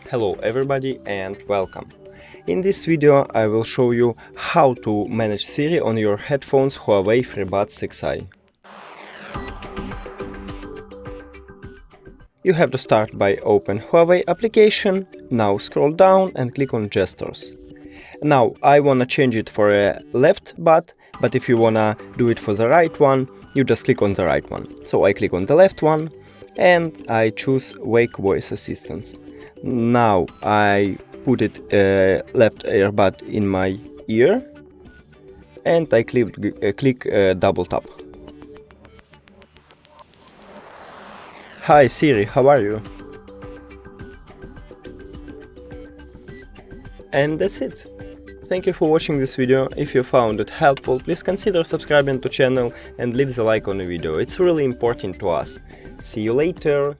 Hello everybody and welcome. In this video I will show you how to manage Siri on your headphones Huawei FreeBuds 6i. You have to start by open Huawei application, now scroll down and click on gestures. Now I wanna change it for a left but if you wanna do it for the right one, you just click on the right one. So I click on the left one and I choose Wake Voice Assistance. Now I put it left earbud in my ear and I click double tap. Hi Siri, how are you? And that's it. Thank you for watching this video. If you found it helpful, please consider subscribing to the channel and leave the like on the video. It's really important to us. See you later.